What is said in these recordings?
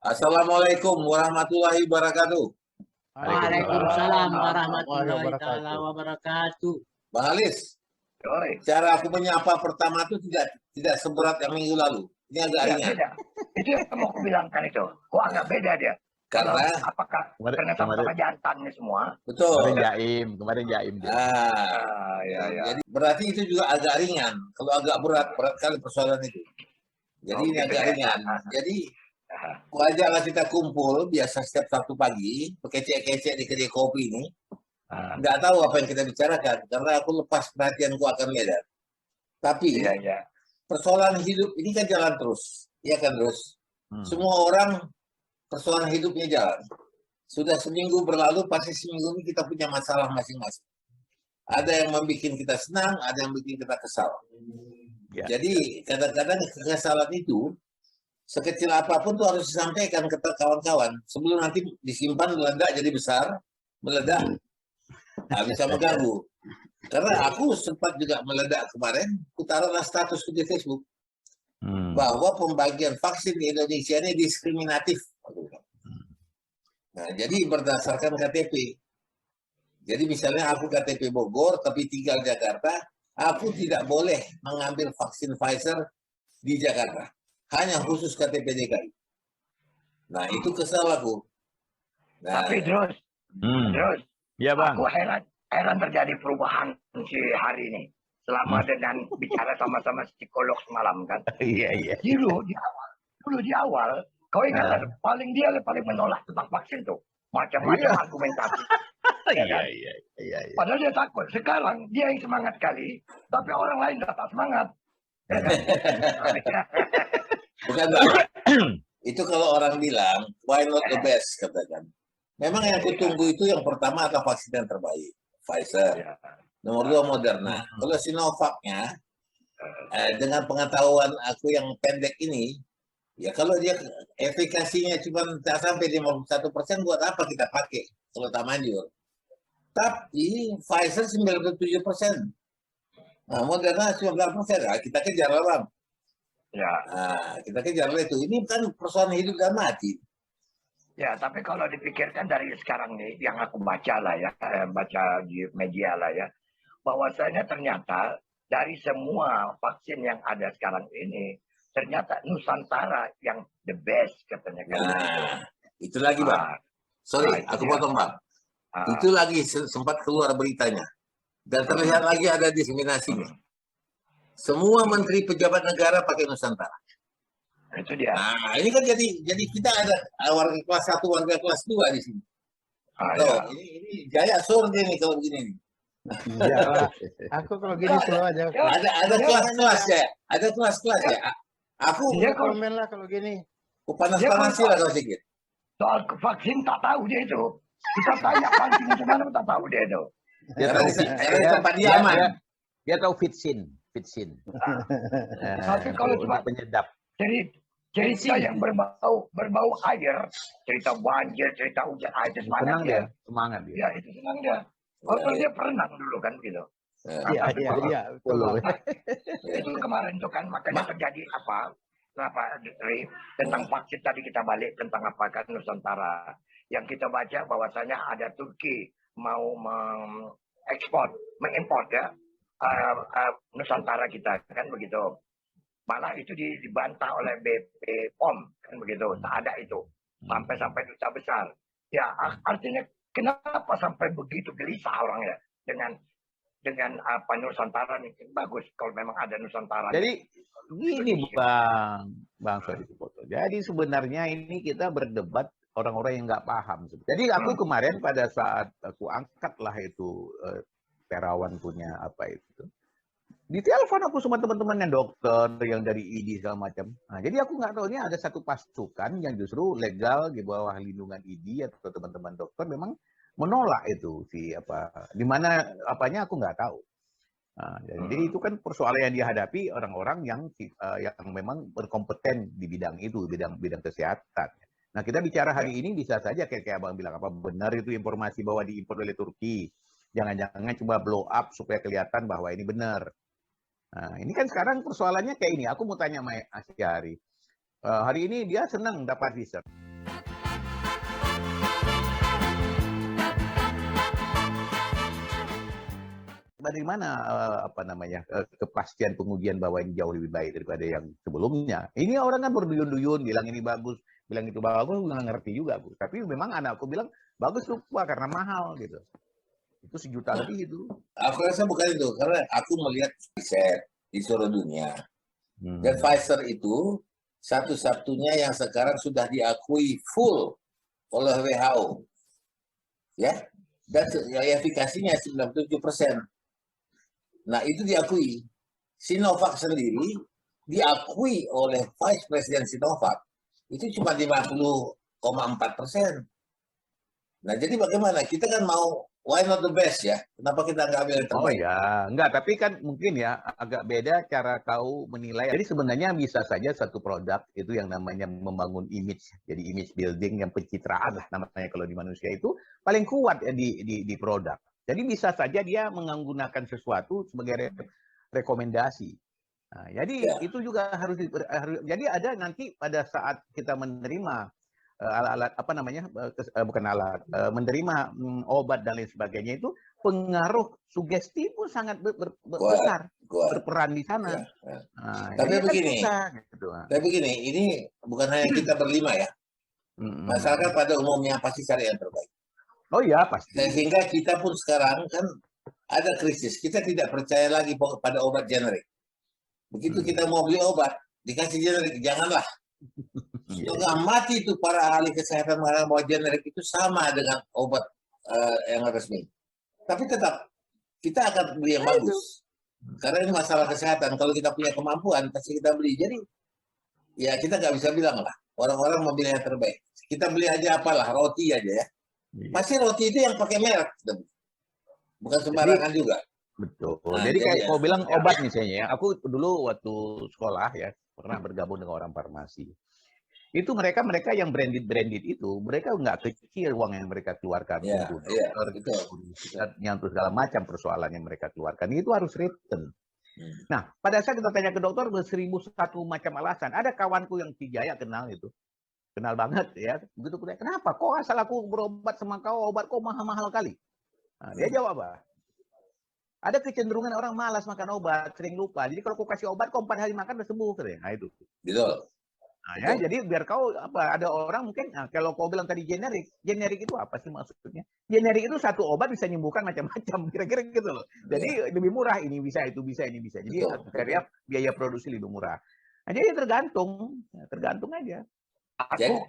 Assalamualaikum warahmatullahi wabarakatuh. Waalaikumsalam warahmatullahi taala wabarakatuh. Bang Alis, Oi, cara aku menyapa pertama itu tidak seberat yang minggu lalu. Ini agak ya ringan. beda. Itu yang mau aku bilangkan itu. Kok agak beda dia? Karena apakah karena sama-sama jantannya semua? betul. Kemarin jaim dia. Ya. Jadi berarti itu juga agak ringan. Kalau agak berat kali persoalan itu. Jadi ini agak ringan. Jadi wajarlah kita kumpul biasa setiap Sabtu pagi, kecek-kecek di kedai kopi ini. Nggak tahu apa yang kita bicarakan karena aku lepas perhatianku akan Medan. Tapi persoalan hidup ini kan jalan terus, ya kan terus. Semua orang persoalan hidupnya jalan. Sudah seminggu berlalu, pasti seminggu ini kita punya masalah masing-masing. Ada yang membuat kita senang, ada yang membuat kita kesal. Ya. Jadi kadang-kadang kekesalan itu sekecil apapun tuh harus disampaikan ke kawan-kawan sebelum nanti disimpan meledak jadi besar, meledak bisa mengganggu. Karena aku sempat juga meledak kemarin, aku taruhlah status di Facebook bahwa pembagian vaksin di Indonesia ini diskriminatif. Nah, jadi berdasarkan KTP. Jadi misalnya aku KTP Bogor tapi tinggal Jakarta, aku tidak boleh mengambil vaksin Pfizer di Jakarta. Hanya khusus KTP DKI. Nah, itu kesal aku. Nah, tapi terus, ya bang. Aku heran terjadi perubahan si hari ini. Selama dengan bicara sama-sama psikolog semalam kan. Iya. Dulu di awal, kau ingat paling menolak tentang vaksin tuh. Macam-macam argumentasi. Iya. Padahal dia takut. Sekarang dia yang semangat kali, tapi orang lain tak semangat. Ya kan? Bukan, itu kalau orang bilang, why not the best, katakan. Memang yang kutunggu itu yang pertama adalah vaksin yang terbaik, Pfizer. Nomor 2 Moderna. Kalau Sinovac-nya, dengan pengetahuan aku yang pendek ini, ya kalau dia efikasinya cuma tak sampai 51%, buat apa kita pakai kalau tak manjur. Tapi Pfizer 97%. Nah, Moderna 19%. Nah, kita kejar lah, Bang. Ya. Nah, kita kejar itu. Ini kan persoalan hidup dan mati. Ya, tapi kalau dipikirkan dari sekarang nih, yang aku baca lah ya, baca di media lah ya, bahwasanya ternyata dari semua vaksin yang ada sekarang ini, ternyata Nusantara yang the best katanya. Nah, itu lagi Bang. Sorry, aku potong Bang. Itu lagi sempat keluar beritanya. Dan terlihat lagi ada diskriminasinya. Semua menteri pejabat negara pakai Nusantara. Itu dia. Nah, ini kan jadi kita ada warga kelas 1, warga kelas 2 di sini. Ini Jaya Surde nih kalau begini nih. Ya, aku kalau gini slow aja. Ada kelas-kelas ya. Ada kelas-kelas ya. Aku komen lah kalau gini. Panas-panasi lah kalau sedikit. Soal vaksin tak tahu dia itu. Kita tanya vaksin gimana tak tahu dia itu. Dia tahu tempat dia aman. Dia tahu vitsin. Tapi kalau cuma penyedap. Cerita yang berbau air, cerita banjir, cerita hujan, itu semangat dia. Semangat dia. Ya, itu senang dia. Waktu dia perenang dulu kan gitu. Iya. Itu kemarin tuh kan makanya terjadi apa tentang vaksin tadi kita balik tentang apa kan Nusantara. Yang kita baca bahwasanya ada Turki mau mengimpor ya Nusantara kita kan begitu. Malah itu dibantah oleh BPOM kan begitu, tak ada itu sampai duta besar. Ya artinya kenapa sampai begitu gelisah orangnya dengan apa Nusantara nih bagus kalau memang ada Nusantara. Jadi gini Bang Sodikipoto. Jadi sebenarnya ini kita berdebat orang-orang yang nggak paham. Jadi aku kemarin pada saat aku angkatlah itu Terawan punya apa itu. Di telepon aku sama teman-teman yang dokter, yang dari ID segala macam. Nah, jadi aku nggak tahu ini ada satu pasukan yang justru legal di bawah lindungan ID atau teman-teman dokter memang menolak itu di mana apanya aku nggak tahu. Nah, jadi itu kan persoalan yang dihadapi orang-orang yang memang berkompeten di bidang itu, bidang kesehatan. Nah, kita bicara hari ini bisa saja kayak Abang bilang apa benar itu informasi bahwa diimpor oleh Turki. Jangan-jangan coba blow up supaya kelihatan bahwa ini benar. Nah, ini kan sekarang persoalannya kayak ini. Aku mau tanya sama Asyari. Hari ini dia senang dapat Pfizer. bagaimana kepastian pengujian bahwa ini jauh lebih baik daripada yang sebelumnya. Ini orang kan berduyun-duyun bilang ini bagus, bilang itu bagus, nggak ngerti juga aku. Tapi memang anakku bilang bagus lupa karena mahal gitu. Itu 1 juta lebih itu. Aku rasa bukan itu, karena aku melihat riset di seluruh dunia. Dan Pfizer itu satu-satunya yang sekarang sudah diakui full oleh WHO. Ya, dan efikasinya 97%. Nah, itu diakui. Sinovac sendiri diakui oleh Vice President Sinovac itu cuma 50,4%. Nah, jadi bagaimana? Kita kan mau why not the best ya? Kenapa kita nggak ambil yang Oh terbaik? ya, enggak. Tapi kan mungkin ya agak beda cara kau menilai. Jadi sebenarnya bisa saja satu produk itu yang namanya membangun image, jadi image building yang pencitraan lah namanya kalau di manusia itu paling kuat ya di produk. Jadi bisa saja dia menggunakan sesuatu sebagai rekomendasi. Nah, jadi itu juga harus jadi ada nanti pada saat kita menerima alat-alat menerima obat dan lain sebagainya itu pengaruh sugesti pun sangat besar berperan di sana. Ya. Nah, Tapi begini, gitu. Tapi begini, ini bukan hanya kita berlima ya. Masyarakat pada umumnya pasti cari yang terbaik. Oh ya pasti. Sehingga kita pun sekarang kan ada krisis. Kita tidak percaya lagi pada obat generik. Begitu kita mau beli obat, dikasih generik, janganlah. Setengah mati itu para ahli kesehatan mengatakan bahwa generik itu sama dengan obat yang resmi. Tapi tetap kita akan beli yang bagus. Karena ini masalah kesehatan. Kalau kita punya kemampuan, pasti kita beli. Jadi ya kita nggak bisa bilang lah. Orang-orang mau beli yang terbaik. Kita beli aja apalah, roti aja ya. Pasti roti itu yang pakai merek. Bukan sembarangan juga. Betul. Nah, jadi kayak kau bilang obat misalnya ya. Aku dulu waktu sekolah ya pernah bergabung dengan orang farmasi. Itu mereka yang branded itu mereka nggak kecil uang yang mereka keluarkan untuk untuk segala macam persoalan yang mereka keluarkan itu harus written. Nah pada saat kita tanya ke dokter 1001 macam alasan. Ada kawanku yang di Jaya kenal banget ya. Begitu kenapa kok asal aku berobat sama kau obat kok mahal-mahal kali? Nah, dia jawab apa? Ada kecenderungan orang malas makan obat, sering lupa. Jadi kalau kau kasih obat, kau 4 hari makan udah sembuh. Nah itu. Betul. Nah, ya, jadi biar kau ada orang mungkin kalau kau bilang tadi generik itu apa sih maksudnya? Generik itu satu obat bisa menyembuhkan macam-macam, kira-kira gitu loh. Jadi lebih murah ini bisa, itu bisa, ini bisa. Jadi biaya produksi lebih murah. Nah, jadi tergantung aja.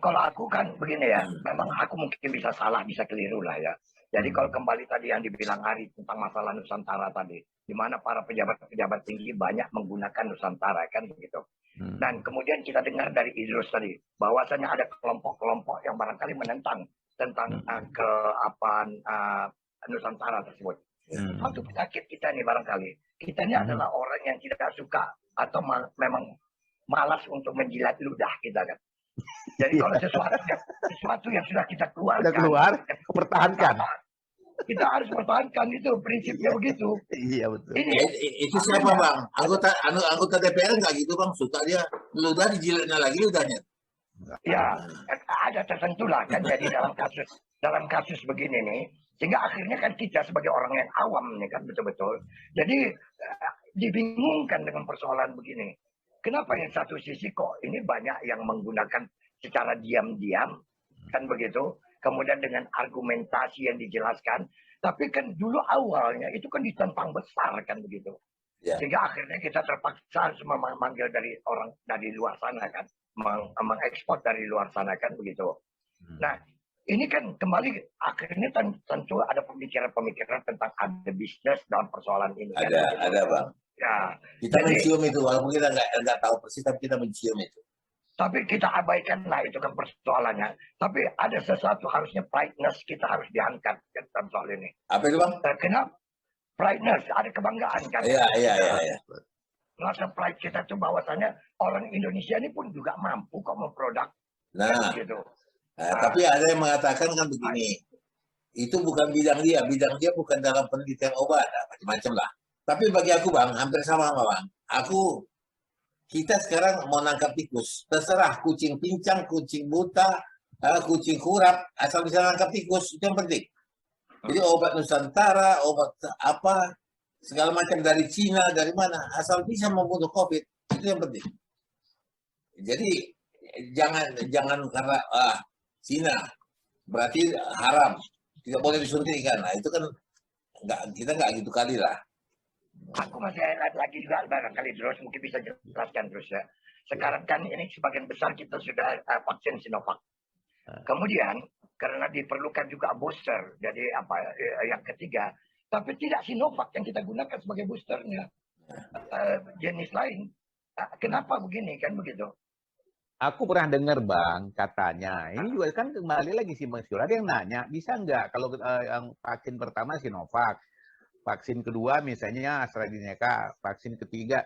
Kalau aku kan begini ya, memang aku mungkin bisa salah, bisa keliru lah ya. Jadi kalau kembali tadi yang dibilang Ari tentang masalah Nusantara tadi, di mana para pejabat-pejabat tinggi banyak menggunakan Nusantara kan begitu. Dan kemudian kita dengar dari Idrus tadi, bahwasanya ada kelompok-kelompok yang barangkali menentang tentang Nusantara tersebut. Satu penyakit kita nih barangkali, kita ini adalah orang yang tidak suka atau memang malas untuk menjilat ludah kita kan. Jadi kalau sesuatu yang sudah kita keluarkan, pertahankan. Kita harus pertahankan, itu prinsipnya begitu. Iya betul. Itu siapa bang? Anggota DPR nggak gitu bang? Suka dia ludah dijilatnya lagi ludahnya. Ya ada tertentu lah kan. Jadi dalam kasus begini nih, sehingga akhirnya kan kita sebagai orang yang awam nih kan betul-betul. Jadi dibingungkan dengan persoalan begini. Kenapa yang satu sisi kok ini banyak yang menggunakan secara diam-diam kan begitu, kemudian dengan argumentasi yang dijelaskan, tapi kan dulu awalnya itu kan ditentang besar kan begitu, sehingga akhirnya kita terpaksa harus memanggil dari luar sana kan, mengekspor dari luar sana kan begitu. Nah ini kan kembali akhirnya tentu ada pemikiran-pemikiran tentang ada bisnis dalam persoalan ini. Ada bang. Ya, kita mencium itu, walaupun kita nggak tahu persis, tapi kita mencium itu. Tapi kita abaikanlah itu kan persoalannya. Tapi ada sesuatu harusnya pride-ness kita harus diangkat dalam soal ini. Apa itu bang? Kenapa? Pride-ness, ada kebanggaan kan? Iya. Rasa pride kita tuh bahwasanya orang Indonesia ini pun juga mampu kok memproduk. Nah, gitu. Tapi ada yang mengatakan kan begini, itu bukan bidang dia bukan dalam penelitian obat, macam-macam lah. Tapi bagi aku bang, hampir sama bang. Kita sekarang mau nangkap tikus, terserah kucing pincang, kucing buta, kucing kurap, asal bisa nangkap tikus itu yang penting. Jadi obat Nusantara, obat apa, segala macam dari Cina, dari mana, asal bisa membunuh COVID, itu yang penting. Jadi jangan karena Cina berarti haram, tidak boleh disuntikan. Nah, itu kan kita nggak gitu kali lah. Aku masih lihat lagi juga barangkali terus mungkin bisa jelaskan terus ya. Sekarang kan ini sebagian besar kita sudah vaksin Sinovac. Kemudian karena diperlukan juga booster, jadi yang ketiga, tapi tidak Sinovac yang kita gunakan sebagai boosternya, jenis lain. Kenapa begini kan begitu? Aku pernah dengar Bang, katanya ini juga kan kembali lagi si Mas Yul, ada yang nanya bisa nggak kalau yang vaksin pertama Sinovac, vaksin kedua misalnya AstraZeneca, vaksin ketiga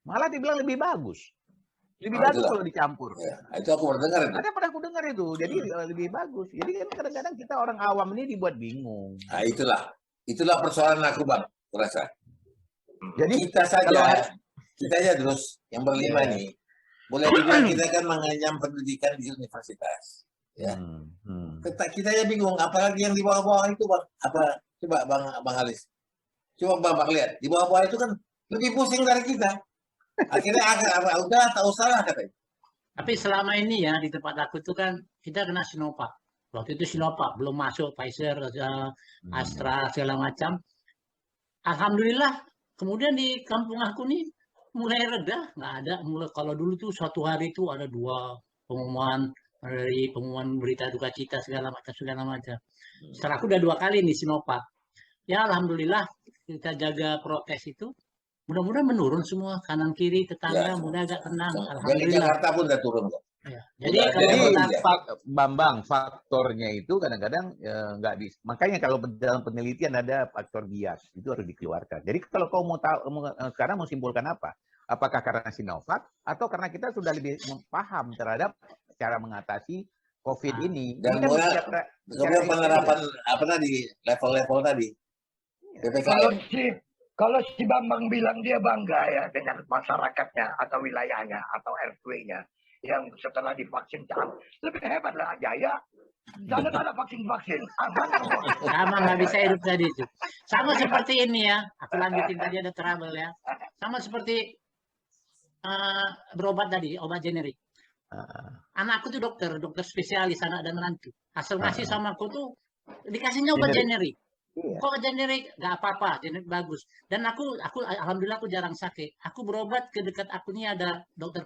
malah dibilang lebih bagus. Lebih bagus kalau dicampur. Ya, itu aku pernah dengar. Ada pernah aku dengar itu. Jadi lebih bagus. Jadi kan kadang-kadang kita orang awam ini dibuat bingung. Nah, itulah persoalan aku Bang, kurasa. Jadi kita aja terus yang berlima nih. Boleh dibilang kita kan menganyam pendidikan di universitas. Ya. Kita ya bingung, apalagi yang di bawah-bawah itu Bang. Apa? Coba Bang Halis. Coba Bang lihat, di bawah-bawah itu kan lebih pusing dari kita. Akhirnya udah tak usah lah katanya. Tapi selama ini ya di tempat aku itu kan kita kena Sinovac. Waktu itu Sinovac belum masuk Pfizer, Astra segala macam. Alhamdulillah kemudian di kampung aku nih mulai reda, nggak ada. Mulai kalau dulu tuh suatu hari itu ada 2 pengumuman berita duka cita segala macam. Setelah aku udah 2 kali nih Sinovac. Ya alhamdulillah kita jaga prokes itu. Mudah-mudahan menurun semua kanan kiri tetangga, mulai agak tenang. Alhamdulillah. Jakarta pun udah turun kok. Ya. Jadi Bambang faktornya itu kadang-kadang nggak makanya kalau dalam penelitian ada faktor bias itu harus dikeluarkan. Jadi kalau kau mau tahu sekarang mau simpulkan apa? Apakah karena Sinovac atau karena kita sudah lebih paham terhadap cara mengatasi COVID ini? Dan kemudian penerapan apa tadi level-level tadi. Kalau si Bambang bilang dia bangga ya dengan masyarakatnya atau wilayahnya atau RW-nya yang setelah divaksin lebih hebat lah Jaya. Jangan ada vaksin-vaksin. Sama nggak bisa hidup tadi itu. Sama seperti ini ya. Aku lanjutin tadi ada trouble ya. Sama seperti berobat tadi, obat generik. Anakku tuh dokter spesialis anak dan menantu. Asal ngasih sama aku tuh dikasihnya obat generik. Kok generik nggak apa-apa, generik bagus. Dan aku alhamdulillah aku jarang sakit. Aku berobat ke dekat aku ini ada dokter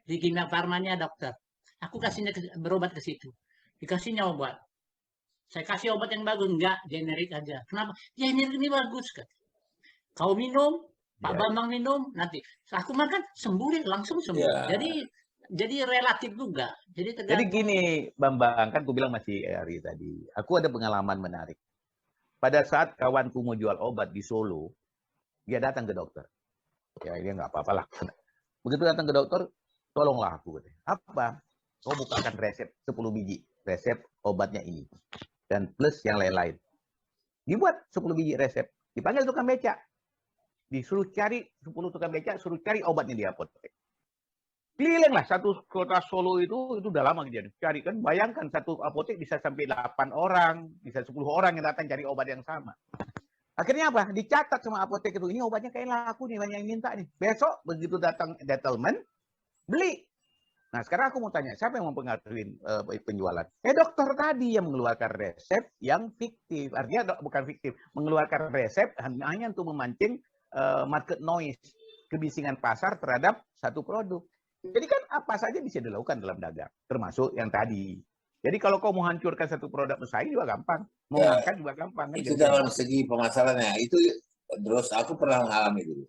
di Kimia Farmanya dokter. Aku kasihnya berobat ke situ. Dikasihnya obat. Saya kasih obat yang bagus, enggak generik aja. Kenapa? Generik ini bagus kan. Kau minum, Pak Bambang minum, nanti aku makan sembuh langsung sembuh. Jadi relatif juga. Jadi gini Bambang, kan aku bilang masih Ari tadi. Aku ada pengalaman menarik. Pada saat kawanku mau jual obat di Solo, dia datang ke dokter. Ya dia nggak apa-apa lah. Begitu datang ke dokter, tolonglah aku. Apa? Kau bukakan resep 10 biji. Resep obatnya ini. Dan plus yang lain-lain. Dibuat 10 biji resep. Dipanggil tukang becak. Disuruh cari 10 tukang becak, suruh cari obatnya di apotek. Keliling lah satu kota Solo itu udah lama kejadian. Cari kan, bayangkan satu apotek bisa sampai 8 orang, bisa 10 orang yang datang cari obat yang sama. Akhirnya apa? Dicatat sama apotek itu, ini obatnya kayak laku nih, banyak yang minta nih. Besok begitu datang settlement, beli. Nah sekarang aku mau tanya, siapa yang mempengaruhi penjualan? Dokter tadi yang mengeluarkan resep yang fiktif. Artinya bukan fiktif, mengeluarkan resep hanya untuk memancing market noise, kebisingan pasar terhadap satu produk. Jadi kan apa saja bisa dilakukan dalam dagang, termasuk yang tadi. Jadi kalau kau mau hancurkan satu produk bersaing juga gampang, mau ngangkat juga gampang. Itu dalam segi pemasarannya. Itu terus aku pernah mengalami dulu.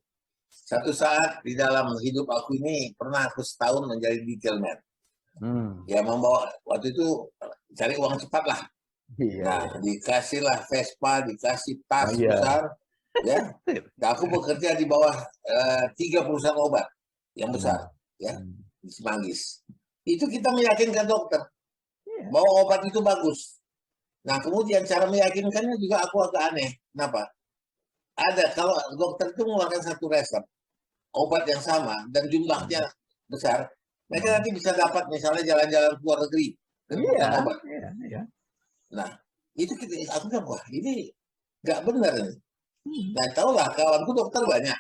Satu saat di dalam hidup aku ini pernah aku setahun menjadi detailman. Ya membawa waktu itu cari uang cepat lah. Nah dikasihlah Vespa, dikasih tas besar. Ya, nah, aku bekerja di bawah 3 perusahaan obat yang besar. Ya, di Semanggis. Itu kita meyakinkan dokter bahwa obat itu bagus. Nah, kemudian cara meyakinkannya juga aku agak aneh. Kenapa? Ada kalau dokter itu mengeluarkan satu resep obat yang sama dan jumlahnya besar, mereka nanti bisa dapat misalnya jalan-jalan ke luar negeri dengan obat. Nah, itu aku bilang, wah ini nggak benar nih. Dan tahulah kawanku dokter banyak.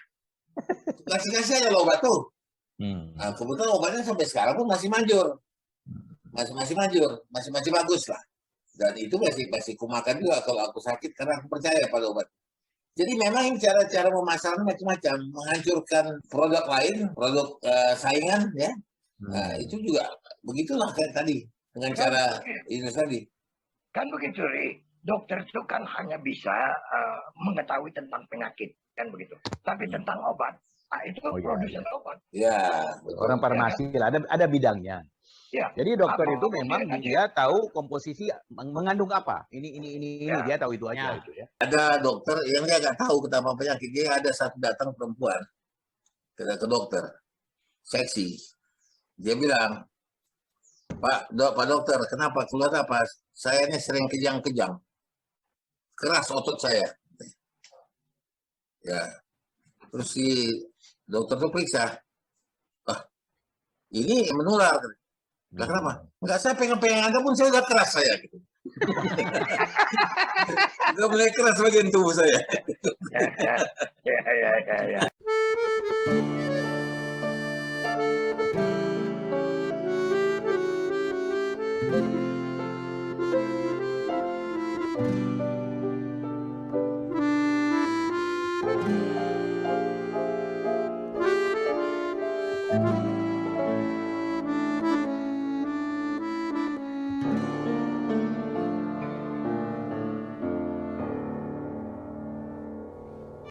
Kasih-kasih aja lo obat tuh. Nah, kebetulan obatnya sampai sekarang pun masih manjur. Masih manjur, masih bagus lah. Dan itu masih kumakan juga kalau aku sakit karena aku percaya pada obat. Jadi memang ini cara-cara memasarkan macam-macam, menghancurkan produk lain, produk saingan, ya. Nah, itu juga begitulah kayak tadi dengan cara itu tadi. Kan begitu, Ri. Dokter itu kan hanya bisa mengetahui tentang penyakit, kan begitu. Tapi tentang obat, itu produsen obat. Ya, Orang farmasi lah, ada bidangnya. Ya. Jadi dokter itu Apa-apa memang dia tahu komposisi mengandung apa. Ini Ya. dia tahu itu aja Ya. itu ya. ada dokter yang dia nggak tahu kenapa penyakit. Dia ada satu datang perempuan ke dokter, seksi. Dia bilang, Pak dokter, kenapa keluar apa? Saya ini sering kejang-kejang, keras otot saya. Ya, terus si dokter tuh periksa, ini menular. Lah kenapa? Enggak, saya pengen Anda pun saya udah keras saya gitu. Udah mulai keras bagian tubuh saya. Ya.